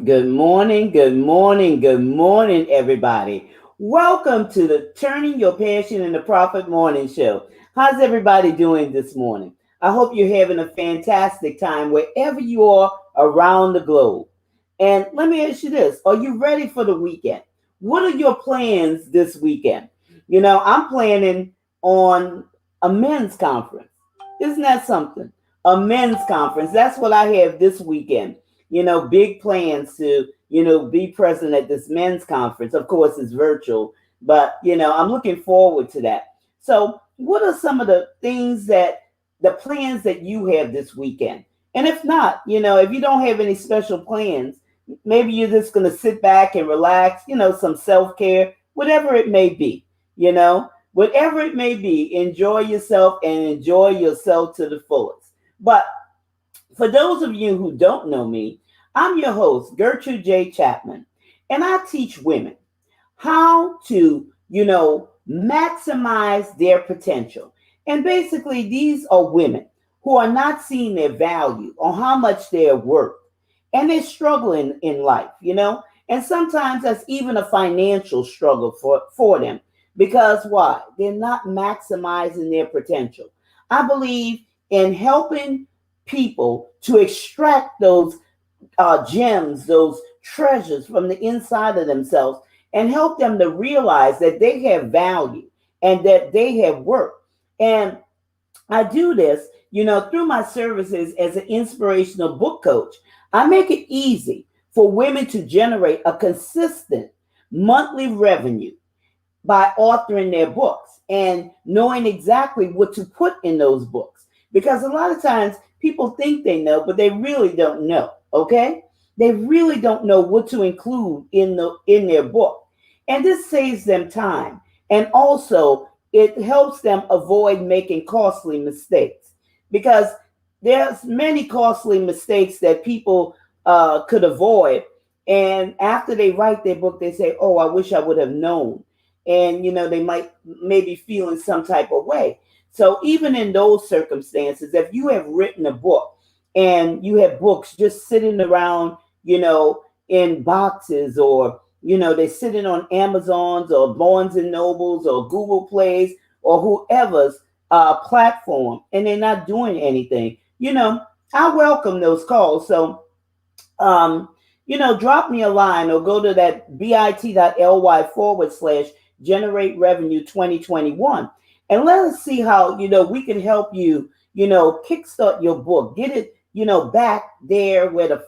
Good morning, good morning, good morning, everybody. Welcome to the Turning Your Passion into Profit Morning Show. How's everybody doing this morning? I hope you're having a fantastic time wherever you are around the globe. And let me ask you this. Are you ready for the weekend? What are your plans this weekend? I'm planning on a men's conference. Isn't that something? A men's conference. That's what I have this weekend. Big plans to, be present at this men's conference. Of course, it's virtual, but, I'm looking forward to that. So, what are some of the plans that you have this weekend? And if not, if you don't have any special plans, maybe you're just going to sit back and relax, some self care, whatever it may be, whatever it may be, enjoy yourself and enjoy yourself to the fullest. But for those of you who don't know me, I'm your host, Gertrude J. Chapman, and I teach women how to, maximize their potential. And basically, these are women who are not seeing their value or how much they're worth, and they're struggling in life, and sometimes that's even a financial struggle for them because why? They're not maximizing their potential. I believe in helping people to extract those gems, those treasures from the inside of themselves, and help them to realize that they have value and that they have worth. And I do this, through my services as an inspirational book coach. I make it easy for women to generate a consistent monthly revenue by authoring their books and knowing exactly what to put in those books. Because a lot of times people think they know, but they really don't know. Okay? They really don't know what to include in their book. And this saves them time. And also it helps them avoid making costly mistakes. Because there's many costly mistakes that people could avoid. And after they write their book, they say, oh, I wish I would have known, and they might maybe feel in some type of way. So even in those circumstances, if you have written a book and you have books just sitting around, in boxes, or they're sitting on Amazon's or Barnes and Nobles or Google Plays or whoever's platform, and they're not doing anything, I welcome those calls. So um, drop me a line or go to that bit.ly/, generate revenue 2021. And let us see how, we can help you, kickstart your book, get it, back there where the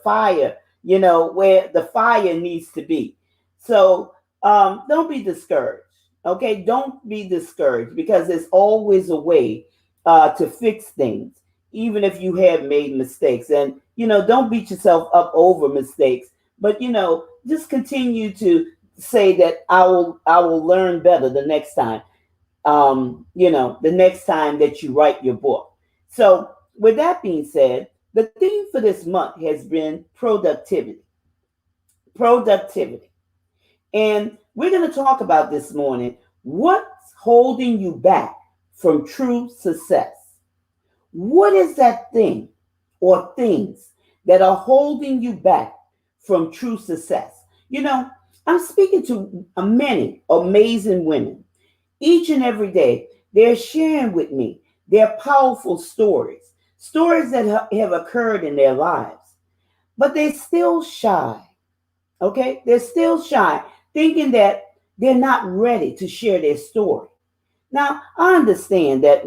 fire needs to be. So don't be discouraged. Okay. Don't be discouraged because there's always a way to fix things, even if you have made mistakes. And, don't beat yourself up over mistakes, but, just continue to say that I will learn better the next time, the next time that you write your book. So, with that being said, the theme for this month has been productivity. Productivity. And we're going to talk about this morning what's holding you back from true success. What is that thing or things that are holding you back from true success? I'm speaking to many amazing women each and every day. They're sharing with me their powerful stories that have occurred in their lives, but they're still shy. Okay? They're still shy, thinking that they're not ready to share their story. Now, I understand that,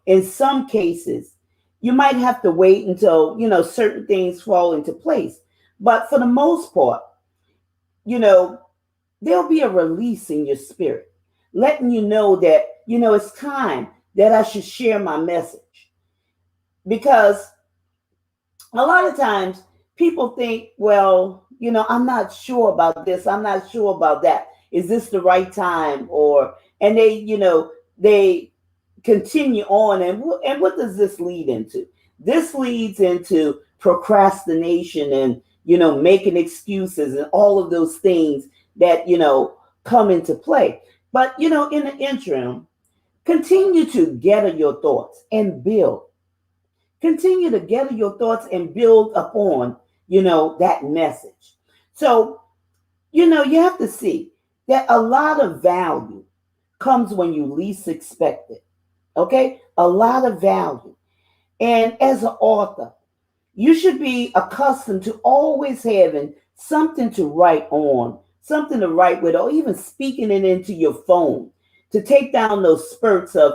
in some cases, you might have to wait until, certain things fall into place. But for the most part, you know, there'll be a release in your spirit, letting you know that, it's time that I should share my message. Because a lot of times people think, well, I'm not sure about this, I'm not sure about that. Is this the right time? And they continue on. And what does this lead into? This leads into procrastination and, making excuses and all of those things that, come into play. But, in the interim, continue to gather your thoughts and build. Continue to gather your thoughts and build upon, that message. So, you have to see that a lot of value comes when you least expect it. Okay? A lot of value. And as an author, you should be accustomed to always having something to write on, something to write with, or even speaking it into your phone to take down those spurts of,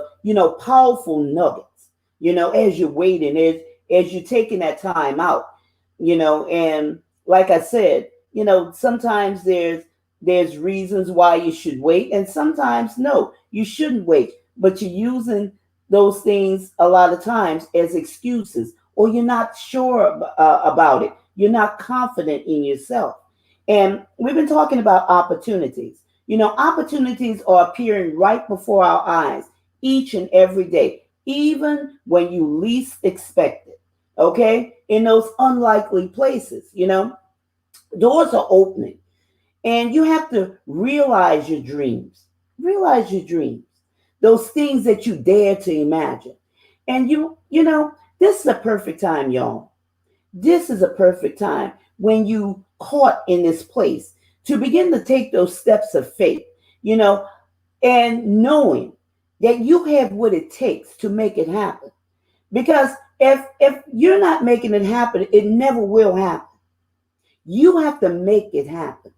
powerful nuggets, as you're waiting, as you're taking that time out, and like I said, sometimes there's reasons why you should wait, and sometimes no, you shouldn't wait, but you're using those things a lot of times as excuses, or you're not sure about it. You're not confident in yourself. And we've been talking about opportunities. Opportunities are appearing right before our eyes each and every day, even when you least expect it. Okay? In those unlikely places, doors are opening, and you have to realize your dreams. Realize your dreams. Those things that you dare to imagine. And this is a perfect time, y'all. This is a perfect time when you caught in this place to begin to take those steps of faith, you know, and knowing that you have what it takes to make it happen. Because if you're not making it happen, it never will happen. You have to make it happen.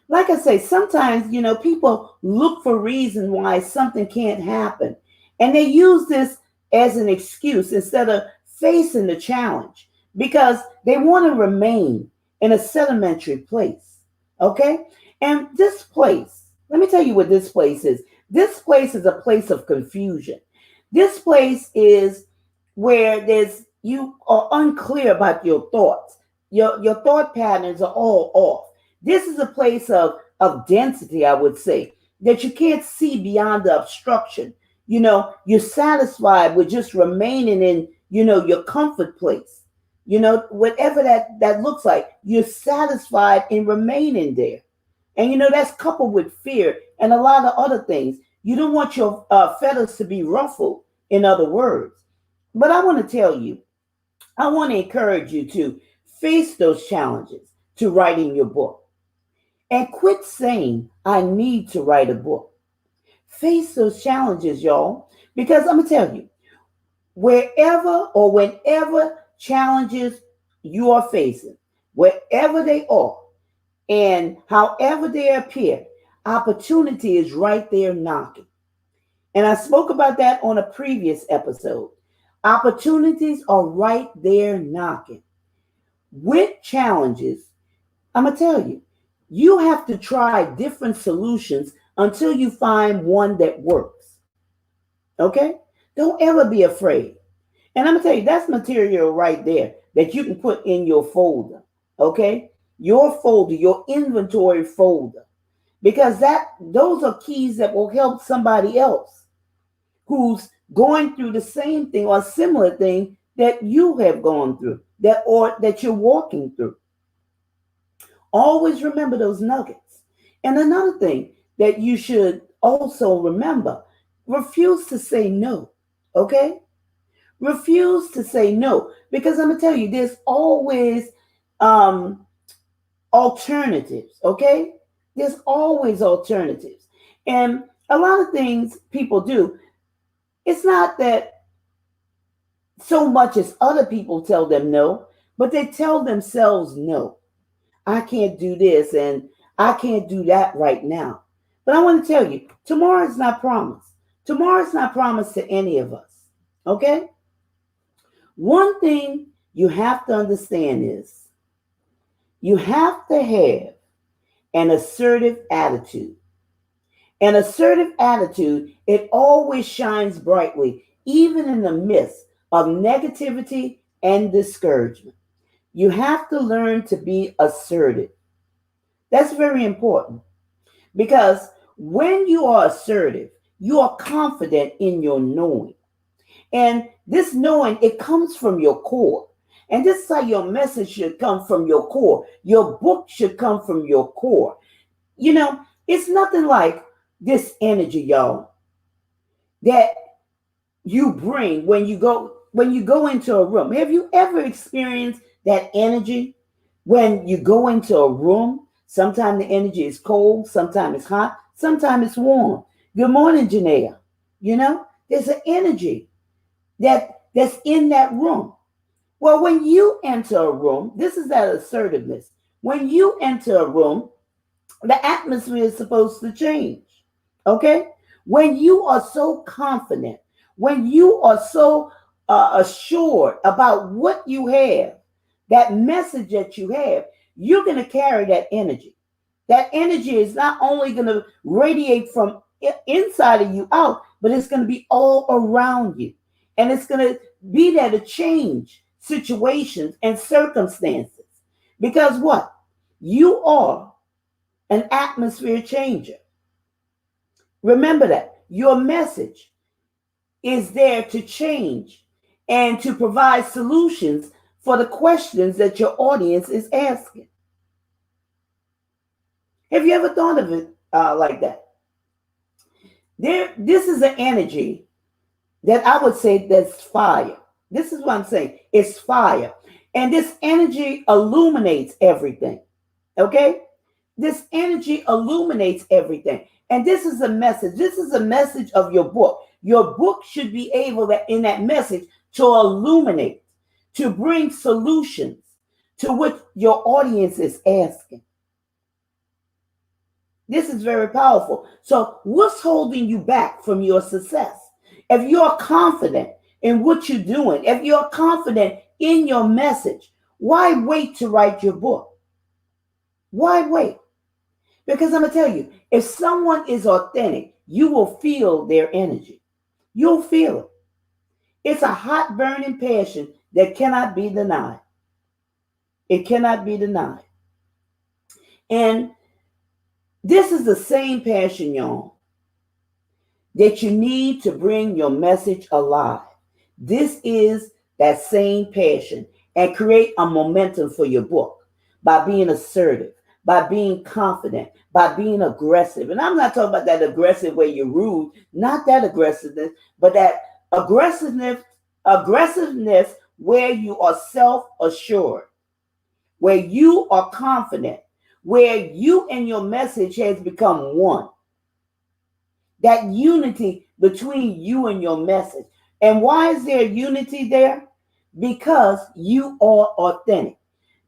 Like I say, sometimes, people look for reason why something can't happen. And they use this as an excuse instead of facing the challenge because they want to remain in a sedimentary place. Okay? And this place, let me tell you what this place is. This place is a place of confusion. This place is where you are unclear about your thoughts. Your thought patterns are all off. This is a place of density, I would say, that you can't see beyond the obstruction. You're satisfied with just remaining in, your comfort place. Whatever that looks like, you're satisfied in remaining there. And, that's coupled with fear and a lot of other things. You don't want your feathers to be ruffled, in other words. But I want to tell you, I want to encourage you to face those challenges to writing your book. And quit saying, I need to write a book. Face those challenges, y'all. Because I'm going to tell you, wherever or whenever challenges you are facing, wherever they are, and however they appear, opportunity is right there knocking. And I spoke about that on a previous episode. Opportunities are right there knocking. With challenges, I'm going to tell you, you have to try different solutions until you find one that works. Okay? Don't ever be afraid. And I'm going to tell you, that's material right there that you can put in your folder. Okay? Your folder, your inventory folder. Because those are keys that will help somebody else who's going through the same thing or similar thing that you have gone through, that you're walking through. Always remember those nuggets. And another thing that you should also remember, refuse to say no. Okay? Refuse to say no. Because I'm going to tell you, there's always alternatives. Okay? There's always alternatives. And a lot of things people do, it's not that so much as other people tell them no, but they tell themselves no. I can't do this and I can't do that right now. But I want to tell you, tomorrow is not promised. Tomorrow is not promised to any of us. Okay? One thing you have to understand is you have to have an assertive attitude. An assertive attitude, it always shines brightly, even in the midst of negativity and discouragement. You have to learn to be assertive. That's very important because when you are assertive, you are confident in your knowing. And this knowing, it comes from your core. And this is how your message should come from your core. Your book should come from your core. It's nothing like this energy, y'all, that you bring when you go into a room. Have you ever experienced that energy? When you go into a room, sometimes the energy is cold, sometimes it's hot, sometimes it's warm. Good morning, Janaea. There's an energy that's in that room. Well, when you enter a room, this is that assertiveness. When you enter a room, the atmosphere is supposed to change. Okay? When you are so confident, when you are so assured about what you have, that message that you have, you're going to carry that energy. That energy is not only going to radiate from inside of you out, but it's going to be all around you. And it's going to be there to change situations and circumstances. Because what? You are an atmosphere changer. Remember that. Your message is there to change and to provide solutions for the questions that your audience is asking. Have you ever thought of it like that? This is an energy that I would say that's fire. This is what I'm saying. It's fire. And this energy illuminates everything. Okay? This energy illuminates everything. And this is a message. This is a message of your book. Your book should be able that in that message to illuminate, to bring solutions to what your audience is asking. This is very powerful. So what's holding you back from your success? If you're confident in what you're doing, if you're confident in your message, why wait to write your book? Why wait? Because I'm going to tell you, if someone is authentic, you will feel their energy. You'll feel it. It's a hot burning passion that cannot be denied. It cannot be denied. And this is the same passion, y'all, that you need to bring your message alive. This is that same passion, and create a momentum for your book by being assertive, by being confident, by being aggressive. And I'm not talking about that aggressive where you're rude, not that aggressiveness, but that aggressiveness where you are self-assured, where you are confident, where you and your message has become one. That unity between you and your message. And why is there unity there? Because you are authentic.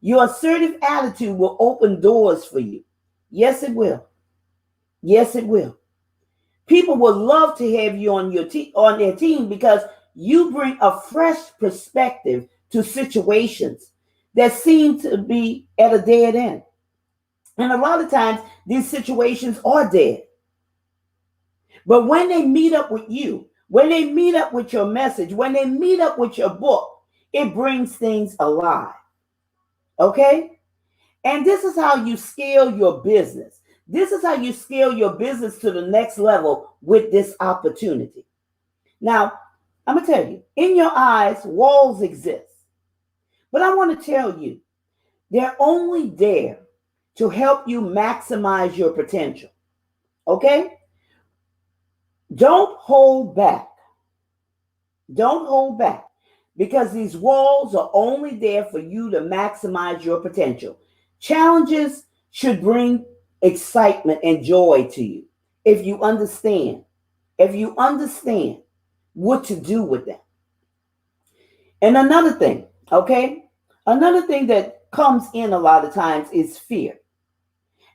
Your assertive attitude will open doors for you. Yes, it will. Yes, it will. People would love to have you on on their team because you bring a fresh perspective to situations that seem to be at a dead end. And a lot of times these situations are dead. But when they meet up with you, when they meet up with your message, when they meet up with your book, it brings things alive. Okay? And this is how you scale your business. This is how you scale your business to the next level with this opportunity. Now, I'm going to tell you, in your eyes, walls exist. But I want to tell you, they're only there to help you maximize your potential. Okay? Don't hold back. Don't hold back, because these walls are only there for you to maximize your potential. Challenges should bring excitement and joy to you if you understand what to do with them. And another thing, okay? Another thing that comes in a lot of times is fear.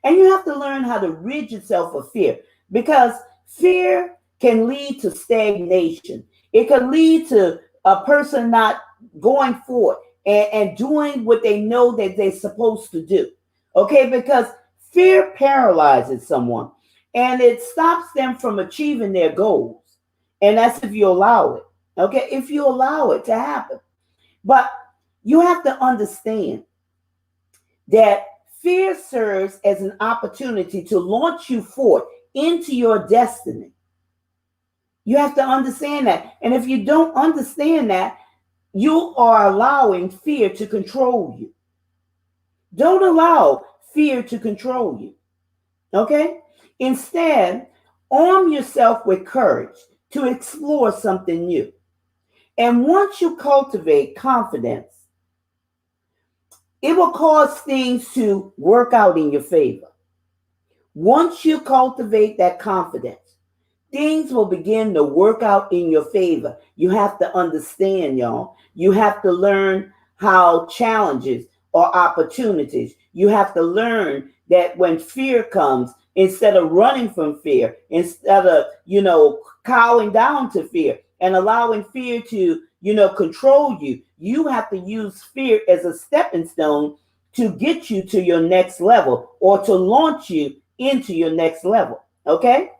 And you have to learn how to rid yourself of fear, because fear can lead to stagnation. It can lead to a person not going forward and doing what they know that they're supposed to do. Okay, because fear paralyzes someone and it stops them from achieving their goals. And that's if you allow it. Okay, if you allow it to happen. But you have to understand that fear serves as an opportunity to launch you forward into your destiny. You have to understand that. And if you don't understand that, you are allowing fear to control you. Don't allow fear to control you. Okay? Instead, arm yourself with courage to explore something new. And once you cultivate confidence, It will cause things to work out in your favor. Once you cultivate that confidence, things will begin to work out in your favor. You have to understand, y'all. You have to learn how challenges or opportunities. You have to learn that when fear comes, instead of running from fear, instead of, cowing down to fear and allowing fear to, control you, you have to use fear as a stepping stone to get you to your next level or to launch you into your next level. Okay?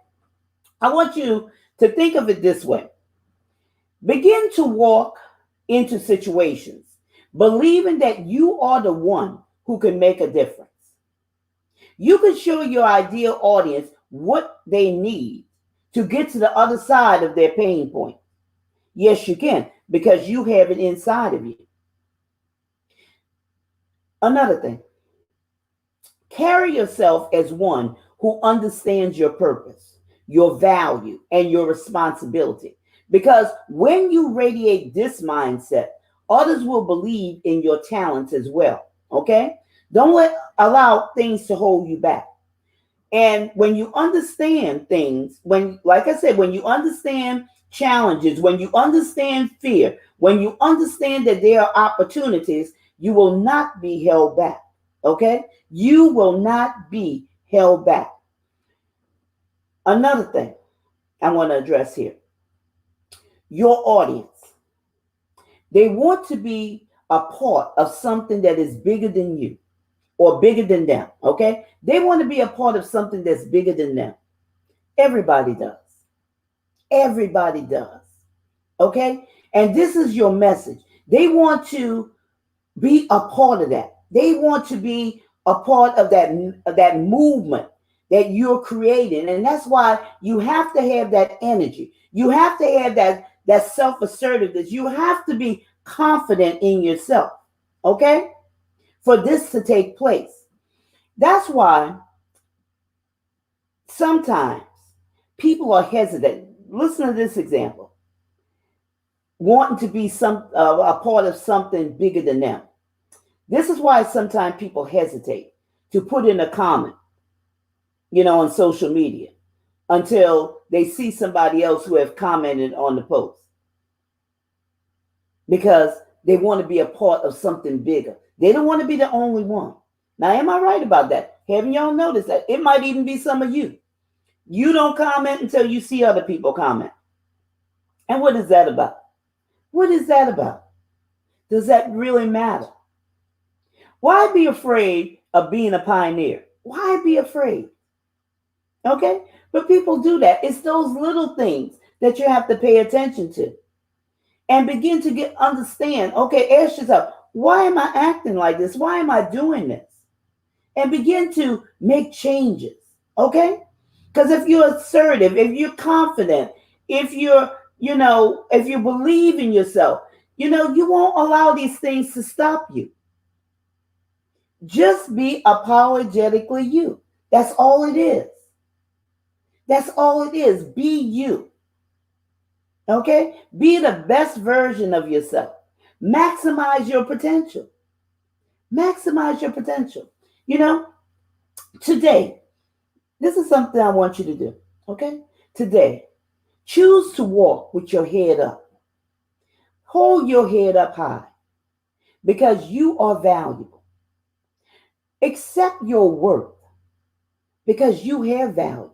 I want you to think of it this way. Begin to walk into situations believing that you are the one who can make a difference. You can show your ideal audience what they need to get to the other side of their pain point. Yes, you can, because you have it inside of you. Another thing, carry yourself as one who understands your purpose, your value, and your responsibility. Because when you radiate this mindset, others will believe in your talents as well. Okay? Allow things to hold you back. And when you understand things, like I said, when you understand challenges, when you understand fear, when you understand that there are opportunities, you will not be held back. Okay? You will not be held back. Another thing I want to address here, your audience. They want to be a part of something that is bigger than you or bigger than them. Okay? They want to be a part of something that's bigger than them. Everybody does. Everybody does. Okay? And this is your message. They want to be a part of that. They want to be a part of that movement that you're creating. And that's why you have to have that energy. You have to have that self-assertiveness. You have to be confident in yourself. Okay? For this to take place. That's why sometimes people are hesitant. Listen to this example. Wanting to be a part of something bigger than them. This is why sometimes people hesitate to put in a comment, on social media until they see somebody else who have commented on the post. Because they want to be a part of something bigger. They don't want to be the only one. Now, am I right about that? Haven't y'all noticed that? It might even be some of you. You don't comment until you see other people comment. And what is that about? What is that about? Does that really matter? Why be afraid of being a pioneer? Why be afraid? Okay? But people do that. It's those little things that you have to pay attention to and begin to understand. Okay, ask yourself, why am I acting like this? Why am I doing this? And begin to make changes. Okay? Because if you're assertive, if you're confident, if if you believe in yourself, you won't allow these things to stop you. Just be apologetically you. That's all it is. That's all it is. Be you. Okay? Be the best version of yourself. Maximize your potential. Maximize your potential. Today, this is something I want you to do. Okay? Today, choose to walk with your head up. Hold your head up high because you are valuable. Accept your worth because you have value.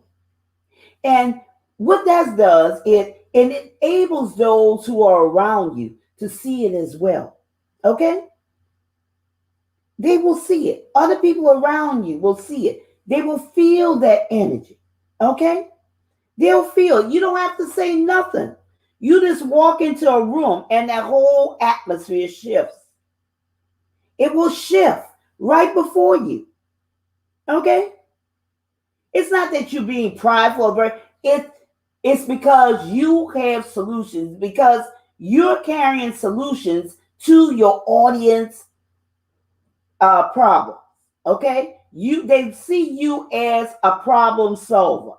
And what that does, it enables those who are around you to see it as well. Okay? They will see it. Other people around you will see it. They will feel that energy. Okay? They'll feel it. You don't have to say nothing. You just walk into a room and that whole atmosphere shifts. It will shift right before you. Okay? It's not that you're being prideful, but it's because you have solutions, because you're carrying solutions to your audience problems. Okay? They see you as a problem solver.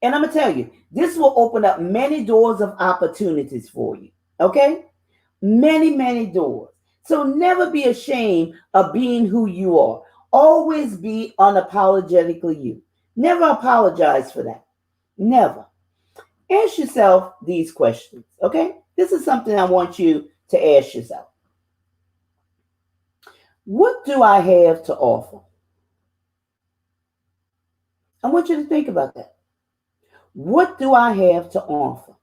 And I'm going to tell you, this will open up many doors of opportunities for you. Okay? Many, many doors. So never be ashamed of being who you are. Always be unapologetically you. Never apologize for that. Never. Ask yourself these questions, okay? This is something I want you to ask yourself. What do I have to offer? I want you to think about that. What do I have to offer?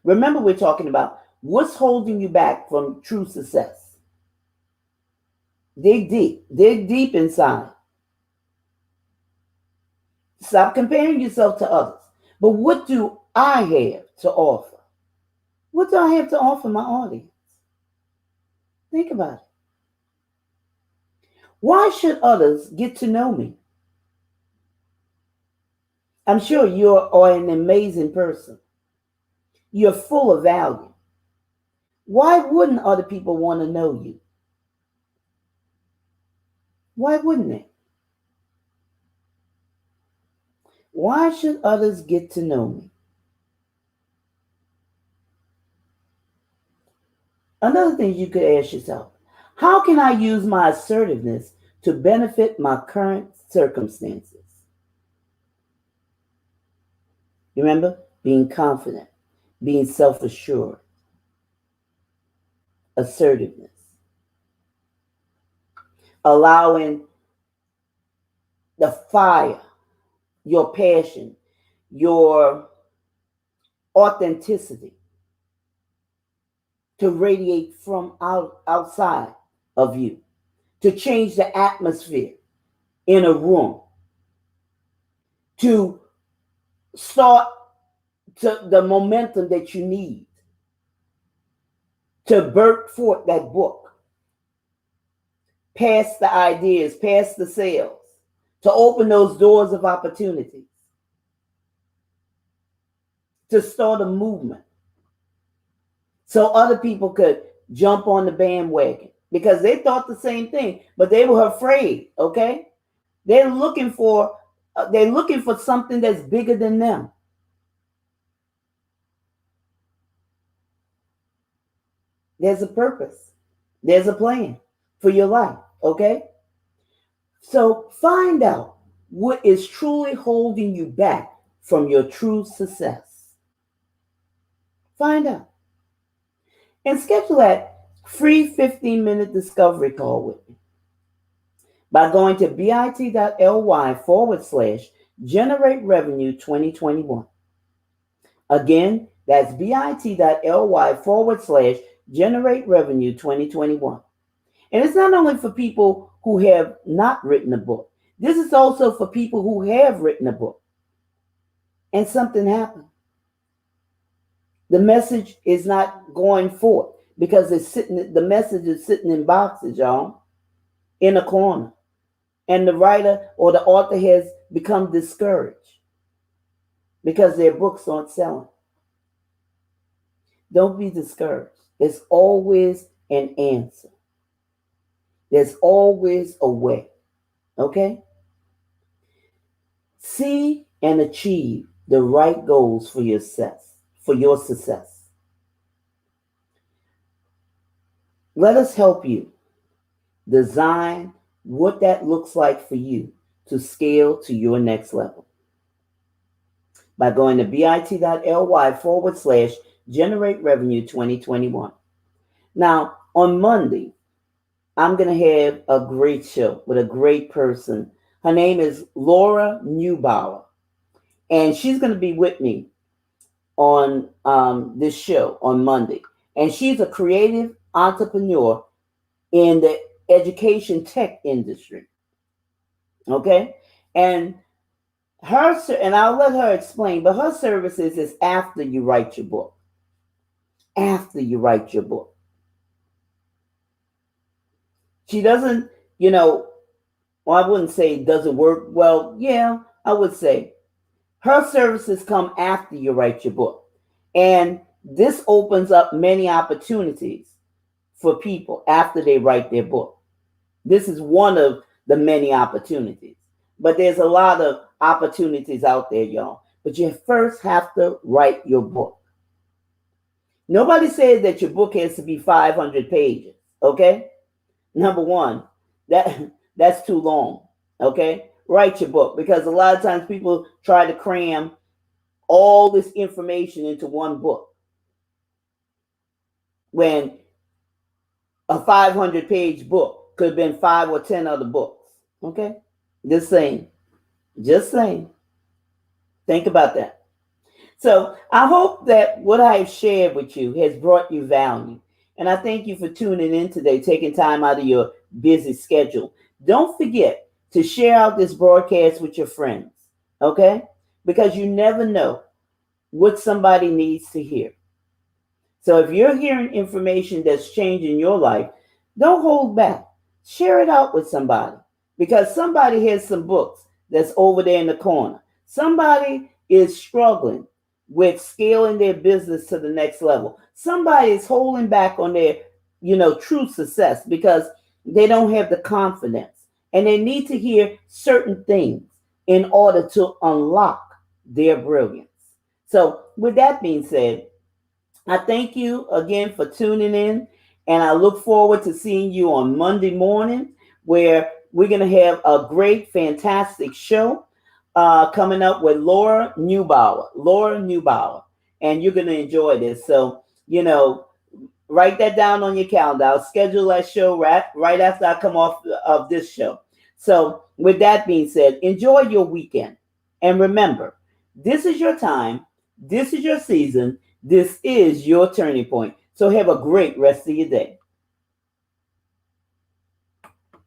Remember, we're talking about what's holding you back from true success. Dig deep inside. Stop comparing yourself to others. But what do I have to offer? What do I have to offer my audience? Think about it. Why should others get to know me? I'm sure you are an amazing person. You're full of value. Why wouldn't other people want to know you? Why wouldn't they? Why should others get to know me? Another thing you could ask yourself, how can I use my assertiveness to benefit my current circumstances? Remember, being confident, being self assured, assertiveness, allowing the fire, your passion, your authenticity to radiate from outside of you, to change the atmosphere in a room, to start to the momentum that you need to birth forth that book, past the ideas, past the sales, to open those doors of opportunities, to start a movement so other people could jump on the bandwagon because they thought the same thing, but they were afraid. Okay, they're looking for something that's bigger than them. There's a purpose. There's a plan for your life. Okay, so find out what is truly holding you back from your true success. Find out and schedule that free 15-minute discovery call with me by going to bit.ly/generate revenue 2021. Again, that's bit.ly/generate revenue 2021. And it's not only for people who have not written a book. This is also for people who have written a book and something happened. The message is not going forth because the message is sitting in boxes, y'all, in a corner. And the writer or the author has become discouraged because their books aren't selling. Don't be discouraged. There's always an answer. There's always a way. Okay? See and achieve the right goals for your success. Let us help you design what that looks like for you to scale to your next level by going to bit.ly/generate revenue 2021. Now, on Monday, I'm going to have a great show with a great person. Her name is Laura Neubauer, and she's going to be with me on this show on Monday. And she's a creative entrepreneur in the education tech industry. Okay? And I'll let her explain, but her services is after you write your book. After you write your book. She doesn't, well, I wouldn't say it doesn't work. Well, yeah, I would say her services come after you write your book. And this opens up many opportunities for people after they write their book. This is one of the many opportunities. But there's a lot of opportunities out there, y'all. But you first have to write your book. Nobody says that your book has to be 500 pages. Okay? Number one, that that's too long. Okay? Write your book, because a lot of times people try to cram all this information into one book when a 500-page book could have been 5 or 10 other books. Okay? Just saying. Just saying. Think about that. So I hope that what I have shared with you has brought you value. And I thank you for tuning in today, taking time out of your busy schedule. Don't forget to share out this broadcast with your friends, okay? Because you never know what somebody needs to hear. So if you're hearing information that's changing your life, don't hold back. Share it out with somebody, because somebody has some books that's over there in the corner. Somebody is struggling with scaling their business to the next level. Somebody is holding back on their, true success because they don't have the confidence, and they need to hear certain things in order to unlock their brilliance. So with that being said, I thank you again for tuning in, and I look forward to seeing you on Monday morning, where we're going to have a great, fantastic show coming up with Laura Neubauer. Laura Neubauer. And you're going to enjoy this. So, write that down on your calendar. I'll schedule that show right after I come off of this show. So, with that being said, enjoy your weekend. And remember, this is your time. This is your season. This is your turning point. So have a great rest of your day.